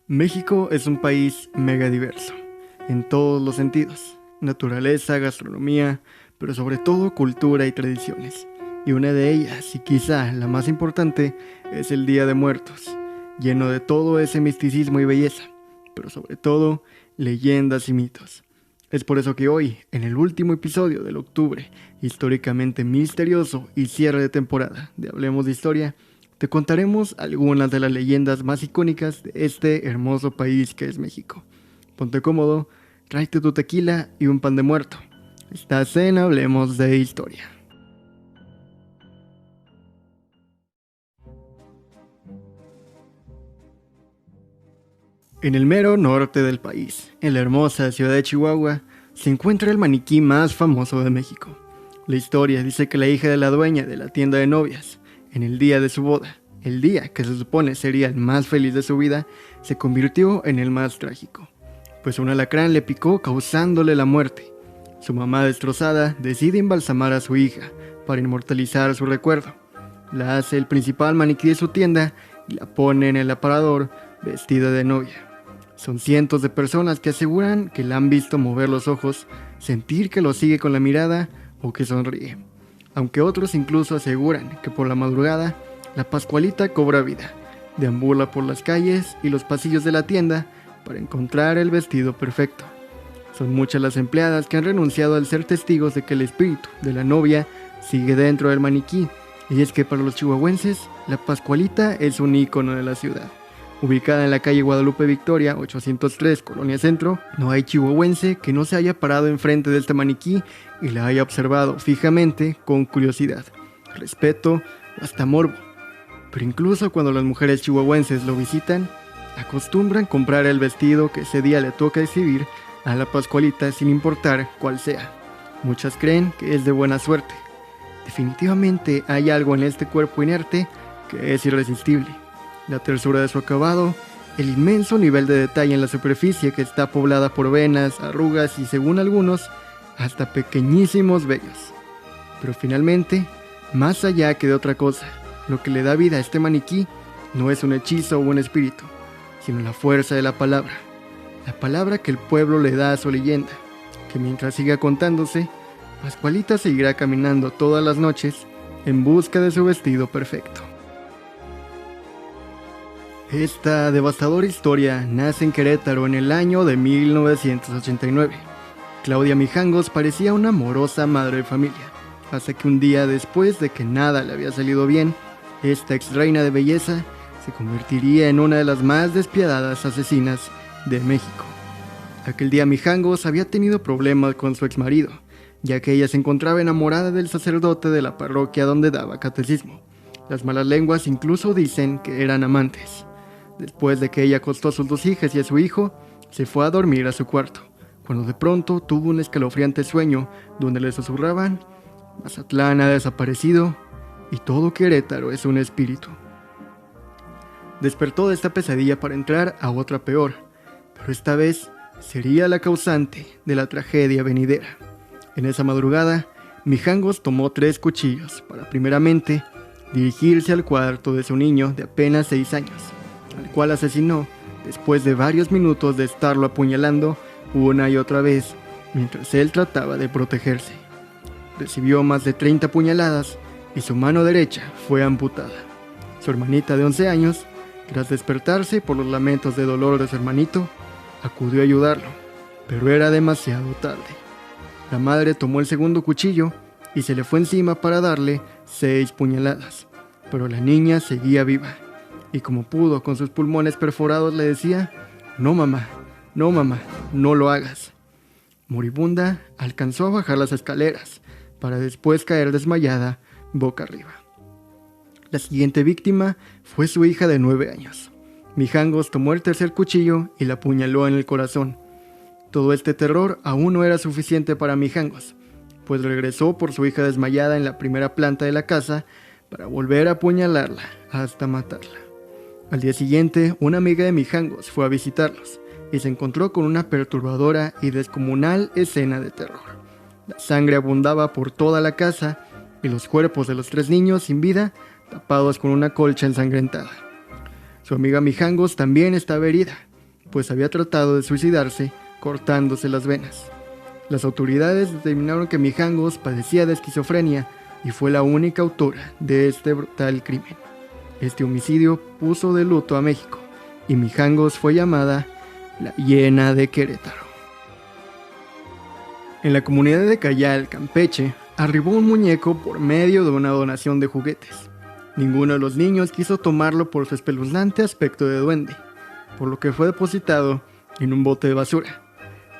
México es un país mega diverso, en todos los sentidos, naturaleza, gastronomía, pero sobre todo cultura y tradiciones. Y una de ellas, y quizá la más importante, es el Día de Muertos, lleno de todo ese misticismo y belleza, pero sobre todo leyendas y mitos. Es por eso que hoy, en el último episodio del octubre, históricamente misterioso y cierre de temporada de Hablemos de Historia, te contaremos algunas de las leyendas más icónicas de este hermoso país que es México. Ponte cómodo, tráete tu tequila y un pan de muerto. Estás en Hablemos de Historia. En el mero norte del país, en la hermosa ciudad de Chihuahua, se encuentra el maniquí más famoso de México. La historia dice que la hija de la dueña de la tienda de novias, en el día de su boda, el día que se supone sería el más feliz de su vida, se convirtió en el más trágico, pues un alacrán le picó causándole la muerte. Su mamá, destrozada, decide embalsamar a su hija para inmortalizar su recuerdo. La hace el principal maniquí de su tienda y la pone en el aparador vestida de novia. Son cientos de personas que aseguran que la han visto mover los ojos, sentir que lo sigue con la mirada o que sonríe. Aunque otros incluso aseguran que por la madrugada la Pascualita cobra vida, deambula por las calles y los pasillos de la tienda para encontrar el vestido perfecto. Son muchas las empleadas que han renunciado al ser testigos de que el espíritu de la novia sigue dentro del maniquí, y es que para los chihuahuenses, la Pascualita es un ícono de la ciudad. Ubicada en la calle Guadalupe Victoria, 803, Colonia Centro, no hay chihuahuense que no se haya parado enfrente de este maniquí y la haya observado fijamente con curiosidad, respeto o hasta morbo. Pero incluso cuando las mujeres chihuahuenses lo visitan, acostumbran comprar el vestido que ese día le toca exhibir a la Pascualita sin importar cuál sea. Muchas creen que es de buena suerte. Definitivamente hay algo en este cuerpo inerte que es irresistible. La tersura de su acabado, el inmenso nivel de detalle en la superficie que está poblada por venas, arrugas y, según algunos, hasta pequeñísimos vellos. Pero finalmente, más allá que de otra cosa, lo que le da vida a este maniquí no es un hechizo o un espíritu, sino la fuerza de la palabra que el pueblo le da a su leyenda, que mientras siga contándose, Pascualita seguirá caminando todas las noches en busca de su vestido perfecto. Esta devastadora historia nace en Querétaro en el año de 1989. Claudia Mijangos parecía una amorosa madre de familia, hasta que un día, después de que nada le había salido bien, esta ex reina de belleza se convertiría en una de las más despiadadas asesinas de México. Aquel día Mijangos había tenido problemas con su exmarido, ya que ella se encontraba enamorada del sacerdote de la parroquia donde daba catecismo. Las malas lenguas incluso dicen que eran amantes. Después de que ella acostó a sus dos hijas y a su hijo, se fue a dormir a su cuarto, cuando de pronto tuvo un escalofriante sueño donde le susurraban: Mazatlán ha desaparecido y todo Querétaro es un espíritu. Despertó de esta pesadilla para entrar a otra peor, pero esta vez sería la causante de la tragedia venidera. En esa madrugada, Mijangos tomó 3 cuchillos para primeramente dirigirse al cuarto de su niño de apenas 6 años, al cual asesinó después de varios minutos de estarlo apuñalando una y otra vez mientras él trataba de protegerse. Recibió más de 30 puñaladas y su mano derecha fue amputada. Su hermanita de 11 años, tras despertarse por los lamentos de dolor de su hermanito, acudió a ayudarlo, pero era demasiado tarde. La madre tomó el segundo cuchillo y se le fue encima para darle 6 puñaladas, pero la niña seguía viva. Y como pudo, con sus pulmones perforados, le decía: no mamá, no lo hagas. Moribunda, alcanzó a bajar las escaleras, para después caer desmayada boca arriba. La siguiente víctima fue su hija de 9 años. Mijangos tomó el tercer cuchillo y la apuñaló en el corazón. Todo este terror aún no era suficiente para Mijangos, pues regresó por su hija desmayada en la primera planta de la casa para volver a apuñalarla hasta matarla. Al día siguiente, una amiga de Mijangos fue a visitarlos y se encontró con una perturbadora y descomunal escena de terror. La sangre abundaba por toda la casa y los cuerpos de los 3 niños sin vida tapados con una colcha ensangrentada. Su amiga Mijangos también estaba herida pues había tratado de suicidarse cortándose las venas. Las autoridades determinaron que Mijangos padecía de esquizofrenia y fue la única autora de este brutal crimen. Este homicidio puso de luto a México y Mijangos fue llamada la hiena de Querétaro. En la comunidad de Cayal, Campeche, arribó un muñeco por medio de una donación de juguetes. Ninguno de los niños quiso tomarlo por su espeluznante aspecto de duende, por lo que fue depositado en un bote de basura.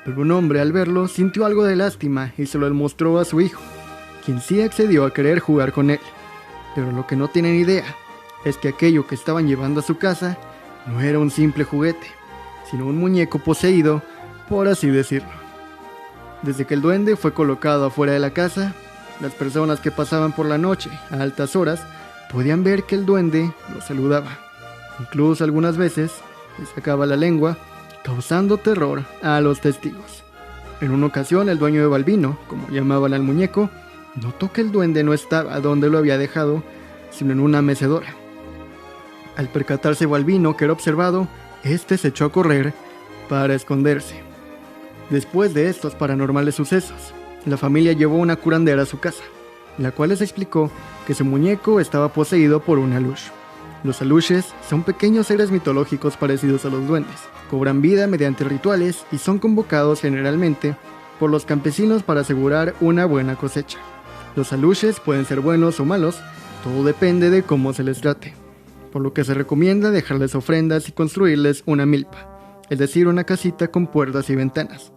Pero un hombre al verlo sintió algo de lástima y se lo mostró a su hijo, quien sí accedió a querer jugar con él. Pero lo que no tienen idea es que aquello que estaban llevando a su casa no era un simple juguete, sino un muñeco poseído, por así decirlo. Desde que el duende fue colocado afuera de la casa, las personas que pasaban por la noche a altas horas podían ver que el duende los saludaba. Incluso algunas veces le sacaba la lengua, causando terror a los testigos. En una ocasión, el dueño de Balbino, como llamaban al muñeco, notó que el duende no estaba donde lo había dejado, sino en una mecedora. Al percatarse Balbino que era observado, este se echó a correr para esconderse. Después de estos paranormales sucesos, la familia llevó una curandera a su casa, la cual les explicó que su muñeco estaba poseído por un alush. Los alushes son pequeños seres mitológicos parecidos a los duendes. Cobran vida mediante rituales y son convocados generalmente por los campesinos para asegurar una buena cosecha. Los alushes pueden ser buenos o malos, todo depende de cómo se les trate, por lo que se recomienda dejarles ofrendas y construirles una milpa, es decir, una casita con puertas y ventanas.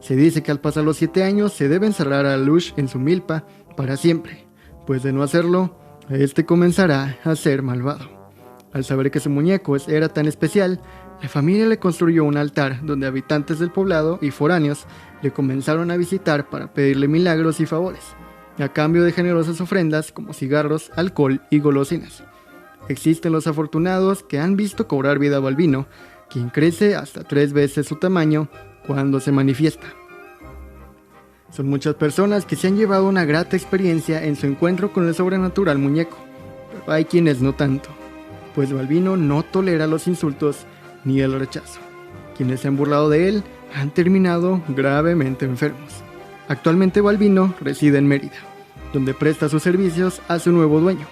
Se dice que al pasar los 7 años se debe encerrar al alush en su milpa para siempre, pues de no hacerlo, este comenzará a ser malvado. Al saber que su muñeco era tan especial, la familia le construyó un altar donde habitantes del poblado y foráneos le comenzaron a visitar para pedirle milagros y favores, a cambio de generosas ofrendas como cigarros, alcohol y golosinas. Existen los afortunados que han visto cobrar vida a Balbino, quien crece hasta 3 veces su tamaño cuando se manifiesta. Son muchas personas que se han llevado una grata experiencia en su encuentro con el sobrenatural muñeco, pero hay quienes no tanto, pues Balbino no tolera los insultos ni el rechazo. Quienes se han burlado de él han terminado gravemente enfermos. Actualmente Balbino reside en Mérida, donde presta sus servicios a su nuevo dueño.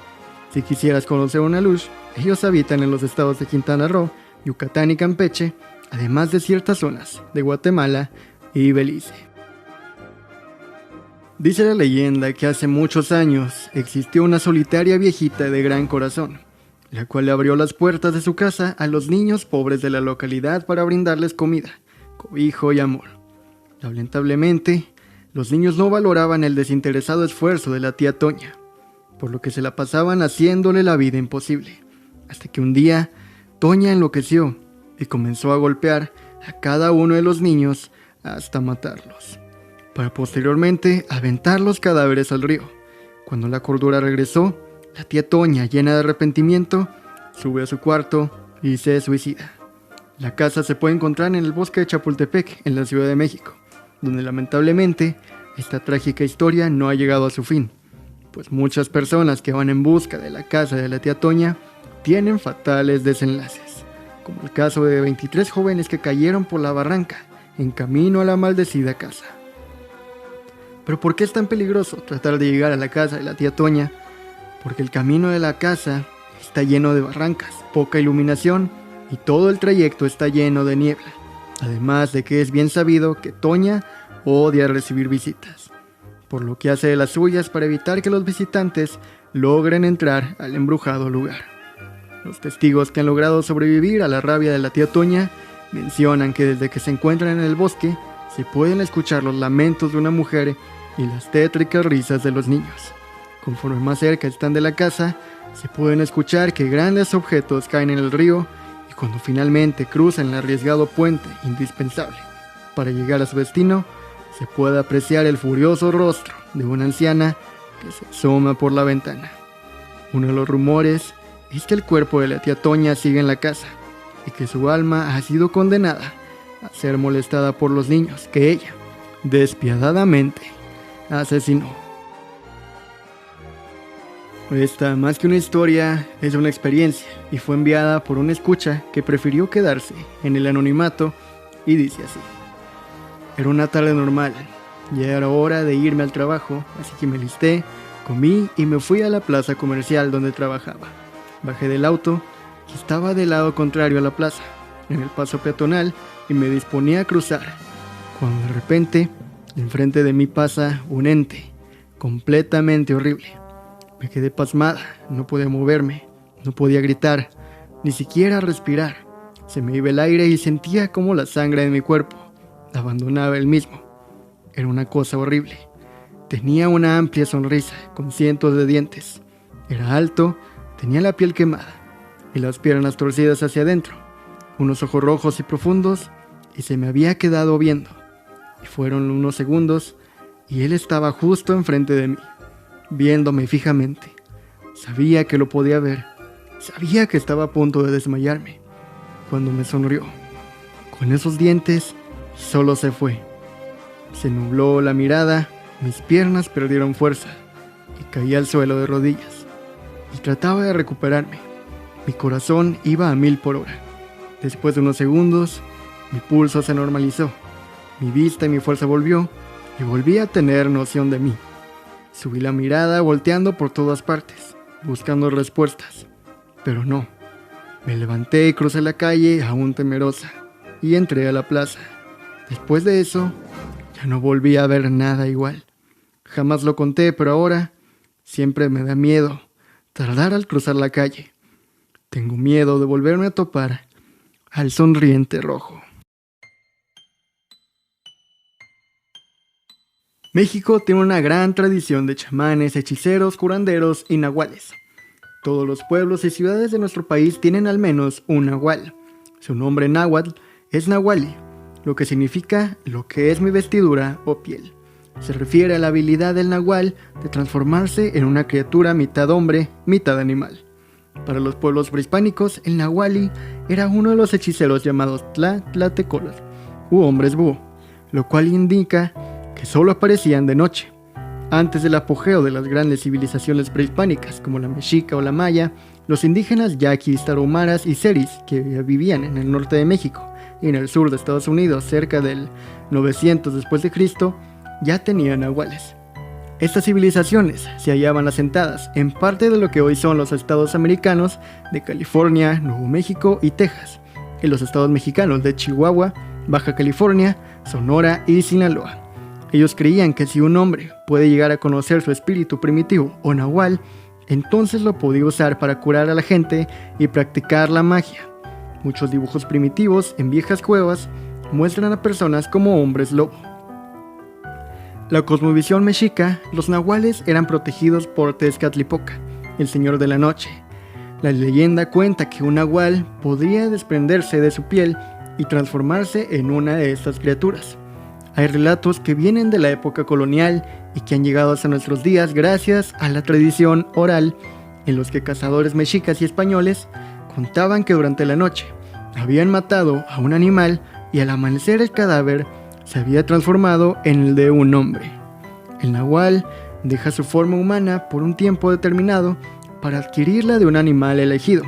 Si quisieras conocer un alush, ellos habitan en los estados de Quintana Roo, Yucatán y Campeche, además de ciertas zonas de Guatemala y Belice. Dice la leyenda que hace muchos años existió una solitaria viejita de gran corazón, la cual le abrió las puertas de su casa a los niños pobres de la localidad para brindarles comida, cobijo y amor. Lamentablemente, los niños no valoraban el desinteresado esfuerzo de la tía Toña, por lo que se la pasaban haciéndole la vida imposible, hasta que un día Toña enloqueció y comenzó a golpear a cada uno de los niños hasta matarlos, para posteriormente aventar los cadáveres al río. Cuando la cordura regresó, la tía Toña, llena de arrepentimiento, sube a su cuarto y se suicida. La casa se puede encontrar en el bosque de Chapultepec, en la Ciudad de México, donde lamentablemente esta trágica historia no ha llegado a su fin, pues muchas personas que van en busca de la casa de la tía Toña tienen fatales desenlaces, como el caso de 23 jóvenes que cayeron por la barranca en camino a la maldecida casa. ¿Pero por qué es tan peligroso tratar de llegar a la casa de la tía Toña? Porque el camino de la casa está lleno de barrancas, poca iluminación y todo el trayecto está lleno de niebla. Además de que es bien sabido que Toña odia recibir visitas, por lo que hace de las suyas para evitar que los visitantes logren entrar al embrujado lugar. Los testigos que han logrado sobrevivir a la rabia de la tía Toña mencionan que desde que se encuentran en el bosque se pueden escuchar los lamentos de una mujer y las tétricas risas de los niños. Conforme más cerca están de la casa, se pueden escuchar que grandes objetos caen en el río y cuando finalmente cruzan el arriesgado puente indispensable para llegar a su destino, se puede apreciar el furioso rostro de una anciana que se asoma por la ventana. Uno de los rumores es que el cuerpo de la tía Toña sigue en la casa y que su alma ha sido condenada a ser molestada por los niños que ella, despiadadamente, asesinó. Esta, más que una historia, es una experiencia y fue enviada por un escucha que prefirió quedarse en el anonimato y dice así. Era una tarde normal, ya era hora de irme al trabajo, así que me listé, comí y me fui a la plaza comercial donde trabajaba. Bajé del auto y estaba del lado contrario a la plaza, en el paso peatonal, y me disponía a cruzar, cuando de repente, enfrente de mí pasa un ente, completamente horrible. Me quedé pasmada, no podía moverme, no podía gritar, ni siquiera respirar. Se me iba el aire y sentía como la sangre de mi cuerpo abandonaba el mismo. Era una cosa horrible. Tenía una amplia sonrisa, con cientos de dientes. Era alto, tenía la piel quemada y las piernas torcidas hacia adentro, unos ojos rojos y profundos, y se me había quedado viendo. Y fueron unos segundos, y él estaba justo enfrente de mí, viéndome fijamente. Sabía que lo podía ver, sabía que estaba a punto de desmayarme, cuando me sonrió. Con esos dientes, solo se fue. Se nubló la mirada, mis piernas perdieron fuerza, y caí al suelo de rodillas. Y trataba de recuperarme. Mi corazón iba a 1000 por hora. Después de unos segundos, mi pulso se normalizó. Mi vista y mi fuerza volvió, y volví a tener noción de mí. Subí la mirada volteando por todas partes, buscando respuestas. Pero no. Me levanté y crucé la calle aún temerosa, y entré a la plaza. Después de eso, ya no volví a ver nada igual. Jamás lo conté, pero ahora siempre me da miedo tardar al cruzar la calle. Tengo miedo de volverme a topar al sonriente rojo. México tiene una gran tradición de chamanes, hechiceros, curanderos y nahuales. Todos los pueblos y ciudades de nuestro país tienen al menos un nahual. Su nombre náhuatl es nahuali, lo que significa lo que es mi vestidura o piel. Se refiere a la habilidad del nahual de transformarse en una criatura mitad hombre, mitad animal. Para los pueblos prehispánicos, el nahuali era uno de los hechiceros llamados tlatecolos, u hombres búho, lo cual indica que solo aparecían de noche. Antes del apogeo de las grandes civilizaciones prehispánicas como la mexica o la maya, los indígenas yaquis, tarahumaras y seris que vivían en el norte de México y en el sur de Estados Unidos cerca del 900 después de Cristo ya tenían nahuales. Estas civilizaciones se hallaban asentadas en parte de lo que hoy son los estados americanos de California, Nuevo México y Texas, en los estados mexicanos de Chihuahua, Baja California, Sonora y Sinaloa. Ellos creían que si un hombre puede llegar a conocer su espíritu primitivo o nahual, entonces lo podía usar para curar a la gente y practicar la magia. Muchos dibujos primitivos en viejas cuevas muestran a personas como hombres lobo. La cosmovisión mexica, los nahuales eran protegidos por Tezcatlipoca, el señor de la noche. La leyenda cuenta que un nahual podría desprenderse de su piel y transformarse en una de estas criaturas. Hay relatos que vienen de la época colonial y que han llegado hasta nuestros días gracias a la tradición oral, en los que cazadores mexicas y españoles contaban que durante la noche habían matado a un animal y al amanecer el cadáver se había transformado en el de un hombre. El nahual deja su forma humana por un tiempo determinado para adquirir la de un animal elegido.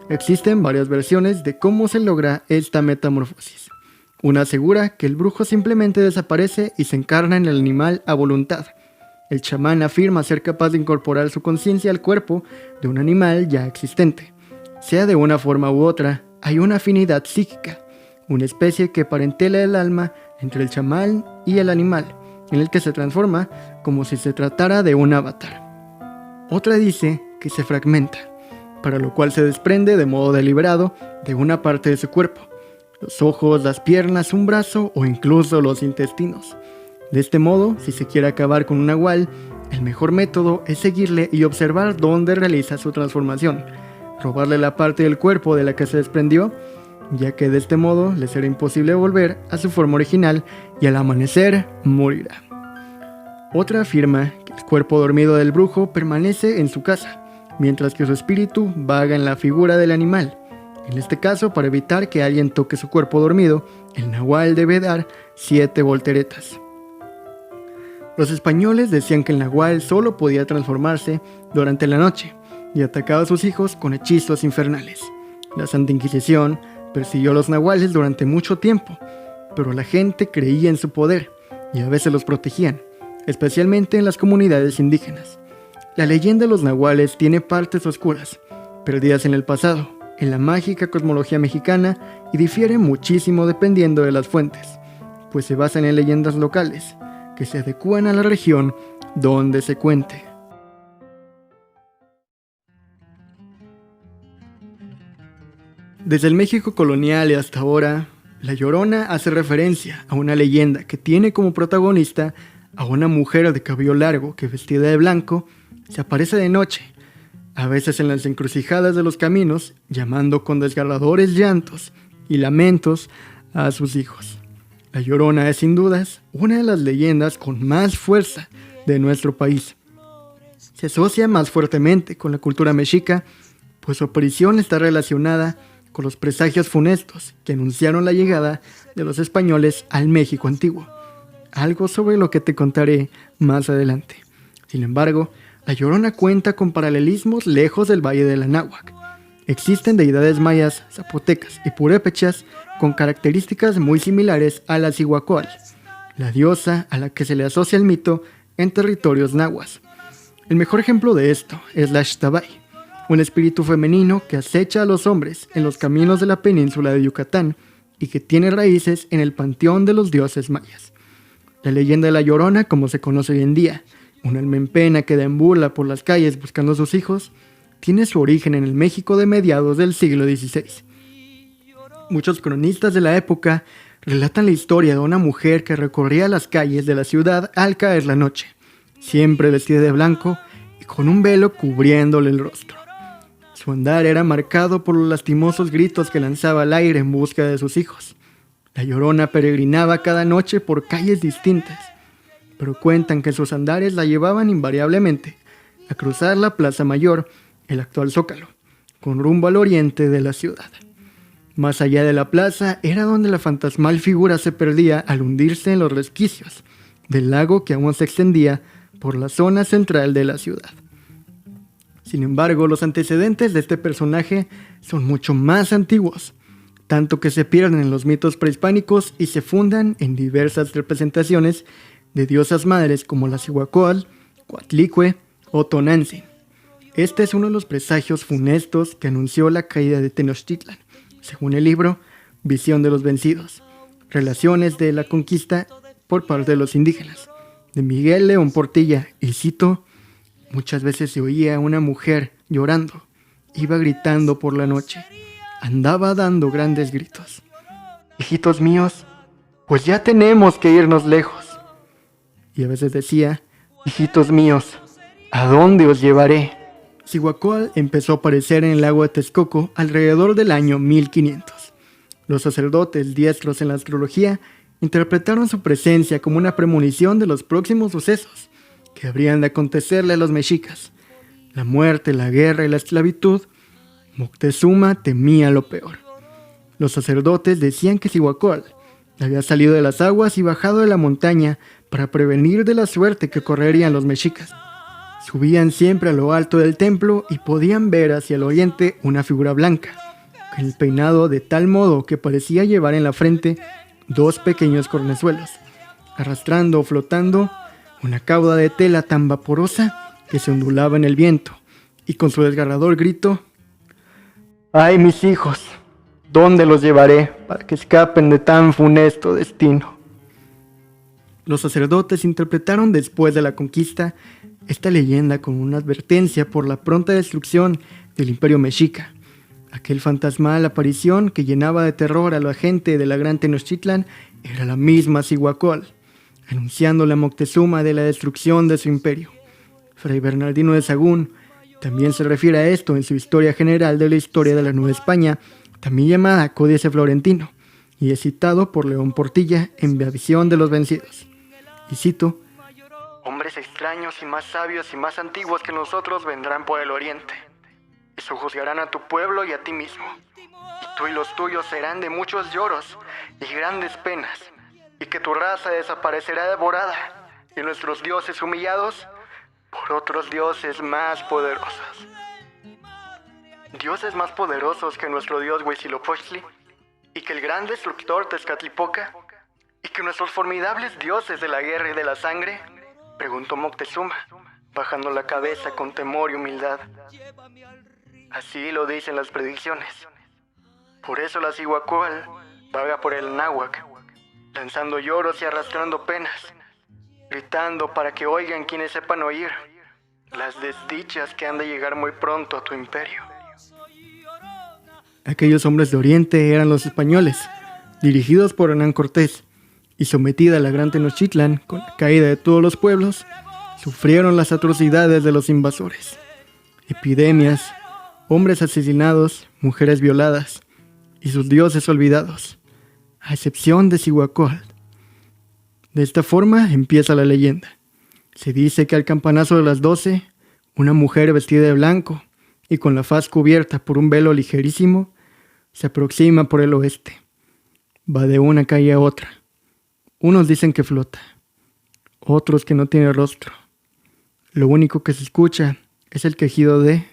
Existen varias versiones de cómo se logra esta metamorfosis. Una asegura que el brujo simplemente desaparece y se encarna en el animal a voluntad. El chamán afirma ser capaz de incorporar su conciencia al cuerpo de un animal ya existente. Sea de una forma u otra, hay una afinidad psíquica, una especie que parentela el alma entre el chamán y el animal, en el que se transforma como si se tratara de un avatar. Otra dice que se fragmenta, para lo cual se desprende de modo deliberado de una parte de su cuerpo, los ojos, las piernas, un brazo o incluso los intestinos. De este modo, si se quiere acabar con un nahual, el mejor método es seguirle y observar dónde realiza su transformación, robarle la parte del cuerpo de la que se desprendió, ya que de este modo le será imposible volver a su forma original y al amanecer morirá. Otra afirma que el cuerpo dormido del brujo permanece en su casa, mientras que su espíritu vaga en la figura del animal. En este caso, para evitar que alguien toque su cuerpo dormido, el nahual debe dar 7 volteretas. Los españoles decían que el nahual solo podía transformarse durante la noche y atacaba a sus hijos con hechizos infernales. La Santa Inquisición persiguió a los nahuales durante mucho tiempo, pero la gente creía en su poder y a veces los protegían, especialmente en las comunidades indígenas. La leyenda de los nahuales tiene partes oscuras, perdidas en el pasado, en la mágica cosmología mexicana, y difiere muchísimo dependiendo de las fuentes, pues se basan en leyendas locales que se adecúan a la región donde se cuente. Desde el México colonial y hasta ahora, La Llorona hace referencia a una leyenda que tiene como protagonista a una mujer de cabello largo que, vestida de blanco, se aparece de noche, a veces en las encrucijadas de los caminos, llamando con desgarradores llantos y lamentos a sus hijos. La Llorona es sin dudas una de las leyendas con más fuerza de nuestro país. Se asocia más fuertemente con la cultura mexica, pues su aparición está relacionada con los presagios funestos que anunciaron la llegada de los españoles al México antiguo, algo sobre lo que te contaré más adelante. Sin embargo, La Llorona cuenta con paralelismos lejos del Valle del Anáhuac. Existen deidades mayas, zapotecas y purépechas con características muy similares a la Cihuacóatl, la diosa a la que se le asocia el mito en territorios nahuas. El mejor ejemplo de esto es la Xtabay, un espíritu femenino que acecha a los hombres en los caminos de la península de Yucatán y que tiene raíces en el panteón de los dioses mayas. La leyenda de La Llorona, como se conoce hoy en día, un alma en pena que deambula por las calles buscando a sus hijos, tiene su origen en el México de mediados del siglo XVI. Muchos cronistas de la época relatan la historia de una mujer que recorría las calles de la ciudad al caer la noche, siempre vestida de blanco y con un velo cubriéndole el rostro. Su andar era marcado por los lastimosos gritos que lanzaba al aire en busca de sus hijos. La Llorona peregrinaba cada noche por calles distintas, pero cuentan que sus andares la llevaban invariablemente a cruzar la Plaza Mayor, el actual Zócalo, con rumbo al oriente de la ciudad. Más allá de la plaza era donde la fantasmal figura se perdía al hundirse en los resquicios del lago que aún se extendía por la zona central de la ciudad. Sin embargo, los antecedentes de este personaje son mucho más antiguos, tanto que se pierden en los mitos prehispánicos y se fundan en diversas representaciones de diosas madres como la Cihuacóatl, Coatlicue o Tonantzin. Este es uno de los presagios funestos que anunció la caída de Tenochtitlan, según el libro Visión de los Vencidos, Relaciones de la Conquista por parte de los indígenas, de Miguel León Portilla, y cito: muchas veces se oía a una mujer llorando, iba gritando por la noche, andaba dando grandes gritos. Hijitos míos, pues ya tenemos que irnos lejos. Y a veces decía: hijitos míos, ¿a dónde os llevaré? Cihuacóatl empezó a aparecer en el lago de Texcoco alrededor del año 1500. Los sacerdotes diestros en la astrología interpretaron su presencia como una premonición de los próximos sucesos que habrían de acontecerle a los mexicas: la muerte, la guerra y la esclavitud. Moctezuma temía lo peor. Los sacerdotes decían que Cihuacóatl había salido de las aguas y bajado de la montaña para prevenir de la suerte que correrían los mexicas. Subían siempre a lo alto del templo y podían ver hacia el oriente una figura blanca, con el peinado de tal modo que parecía llevar en la frente dos pequeños cornezuelos, arrastrando o flotando una cauda de tela tan vaporosa que se ondulaba en el viento, y con su desgarrador grito: ¡ay, mis hijos! ¿Dónde los llevaré para que escapen de tan funesto destino? Los sacerdotes interpretaron después de la conquista esta leyenda como una advertencia por la pronta destrucción del imperio mexica. Aquel fantasmal aparición que llenaba de terror a la gente de la gran Tenochtitlan era la misma Cihuacóatl, anunciándole a Moctezuma de la destrucción de su imperio. Fray Bernardino de Sahagún también se refiere a esto en su Historia General de la Historia de la Nueva España, también llamada Códice Florentino, y es citado por León Portilla en La Visión de los Vencidos. Y cito: hombres extraños y más sabios y más antiguos que nosotros vendrán por el oriente, y sojuzgarán a tu pueblo y a ti mismo, y tú y los tuyos serán de muchos lloros y grandes penas, y que tu raza desaparecerá devorada, y nuestros dioses humillados por otros dioses más poderosos. Dioses más poderosos que nuestro dios Huitzilopochtli, y que el gran destructor Tezcatlipoca, y que nuestros formidables dioses de la guerra y de la sangre, preguntó Moctezuma, bajando la cabeza con temor y humildad. Así lo dicen las predicciones. Por eso la Cihuacóatl vaga por el náhuac, lanzando lloros y arrastrando penas, gritando para que oigan quienes sepan oír las desdichas que han de llegar muy pronto a tu imperio. Aquellos hombres de Oriente eran los españoles, dirigidos por Hernán Cortés, y sometida a la gran Tenochtitlan con la caída de todos los pueblos, sufrieron las atrocidades de los invasores. Epidemias, hombres asesinados, mujeres violadas, y sus dioses olvidados, a excepción de Cihuacóatl. De esta forma empieza la leyenda. Se dice que al campanazo de las 12, una mujer vestida de blanco y con la faz cubierta por un velo ligerísimo, se aproxima por el oeste. Va de una calle a otra. Unos dicen que flota, otros que no tiene rostro. Lo único que se escucha es el quejido de...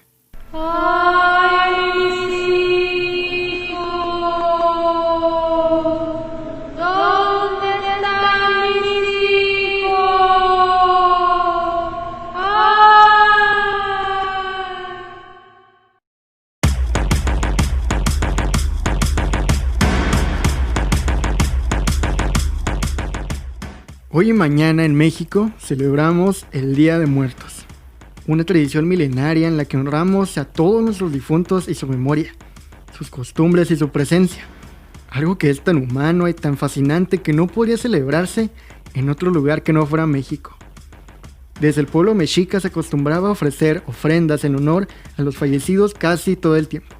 Hoy y mañana en México celebramos el Día de Muertos, una tradición milenaria en la que honramos a todos nuestros difuntos y su memoria, sus costumbres y su presencia, algo que es tan humano y tan fascinante que no podría celebrarse en otro lugar que no fuera México. Desde el pueblo mexica se acostumbraba a ofrecer ofrendas en honor a los fallecidos casi todo el tiempo,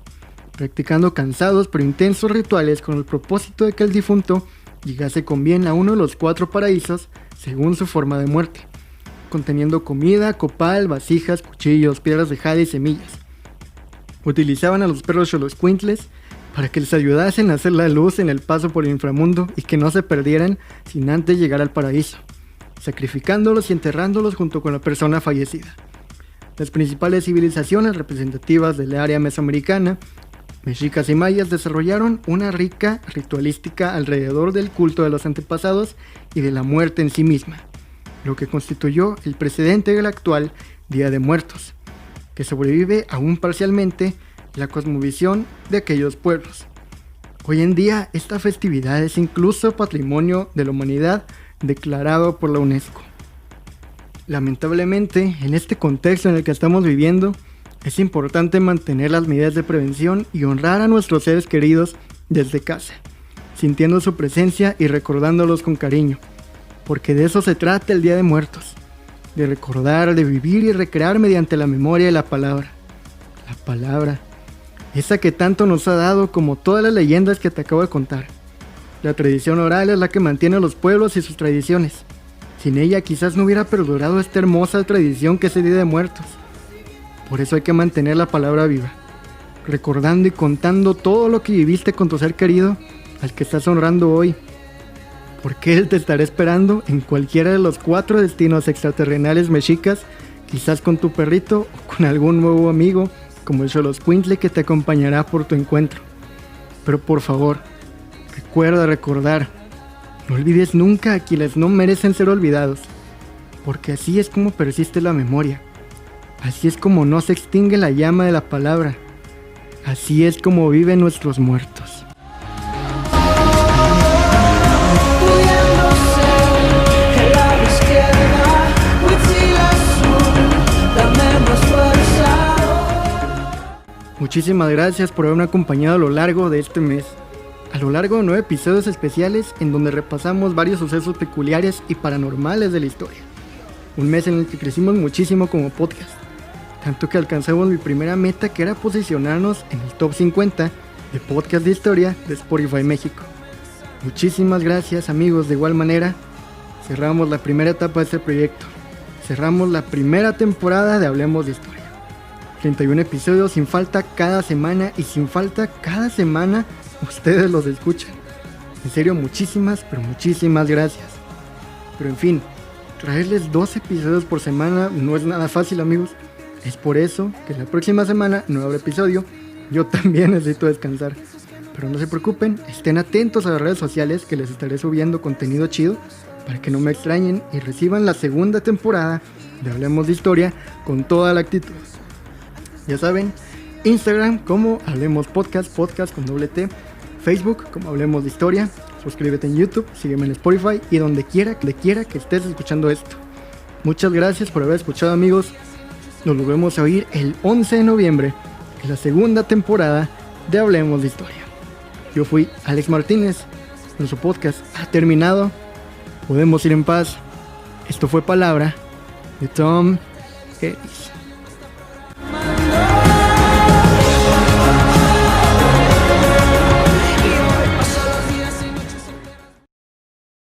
practicando cansados pero intensos rituales con el propósito de que el difunto llegase con bien a uno de los 4 paraísos según su forma de muerte, conteniendo comida, copal, vasijas, cuchillos, piedras de jade y semillas. Utilizaban a los perros xoloscuintles para que les ayudasen a hacer la luz en el paso por el inframundo y que no se perdieran sin antes llegar al paraíso, sacrificándolos y enterrándolos junto con la persona fallecida. Las principales civilizaciones representativas del área mesoamericana, mexicas y mayas, desarrollaron una rica ritualística alrededor del culto de los antepasados y de la muerte en sí misma, lo que constituyó el precedente del actual Día de Muertos, que sobrevive aún parcialmente la cosmovisión de aquellos pueblos. Hoy en día esta festividad es incluso Patrimonio de la Humanidad declarado por la UNESCO. Lamentablemente, en este contexto en el que estamos viviendo, es importante mantener las medidas de prevención y honrar a nuestros seres queridos desde casa, sintiendo su presencia y recordándolos con cariño, porque de eso se trata el Día de Muertos, de recordar, de vivir y recrear mediante la memoria y la palabra. La palabra, esa que tanto nos ha dado como todas las leyendas que te acabo de contar. La tradición oral es la que mantiene a los pueblos y sus tradiciones. Sin ella quizás no hubiera perdurado esta hermosa tradición que es el Día de Muertos. Por eso hay que mantener la palabra viva, recordando y contando todo lo que viviste con tu ser querido al que estás honrando hoy, porque él te estará esperando en cualquiera de los 4 destinos extraterrenales mexicas, quizás con tu perrito o con algún nuevo amigo como el xoloscuintle que te acompañará por tu encuentro. Pero por favor, recuerda recordar, no olvides nunca a quienes no merecen ser olvidados, porque así es como persiste la memoria. Así es como no se extingue la llama de la palabra. Así es como viven nuestros muertos. Muchísimas gracias por haberme acompañado a lo largo de este mes. A lo largo de 9 episodios especiales en donde repasamos varios sucesos peculiares y paranormales de la historia. Un mes en el que crecimos muchísimo como podcast. Tanto que alcanzamos mi primera meta, que era posicionarnos en el top 50 de podcast de historia de Spotify México. Muchísimas gracias, amigos. De igual manera, cerramos la primera etapa de este proyecto. Cerramos la primera temporada de Hablemos de Historia. 31 episodios sin falta cada semana, y sin falta cada semana ustedes los escuchan. En serio, muchísimas, pero muchísimas gracias. Pero en fin, traerles 2 episodios por semana no es nada fácil, amigos. Es por eso que la próxima semana no habrá episodio. Yo también necesito descansar. Pero no se preocupen, estén atentos a las redes sociales que les estaré subiendo contenido chido para que no me extrañen y reciban la segunda temporada de Hablemos de Historia con toda la actitud. Ya saben, Instagram como Hablemos Podcast, podcast con doble T, Facebook como Hablemos de Historia, suscríbete en YouTube, sígueme en Spotify y donde quiera que estés escuchando esto. Muchas gracias por haber escuchado, amigos. Nos volvemos a oír el 11 de noviembre en la segunda temporada de Hablemos de Historia. Yo fui Alex Martínez, nuestro podcast ha terminado, podemos ir en paz. Esto fue palabra de Tom Ellis.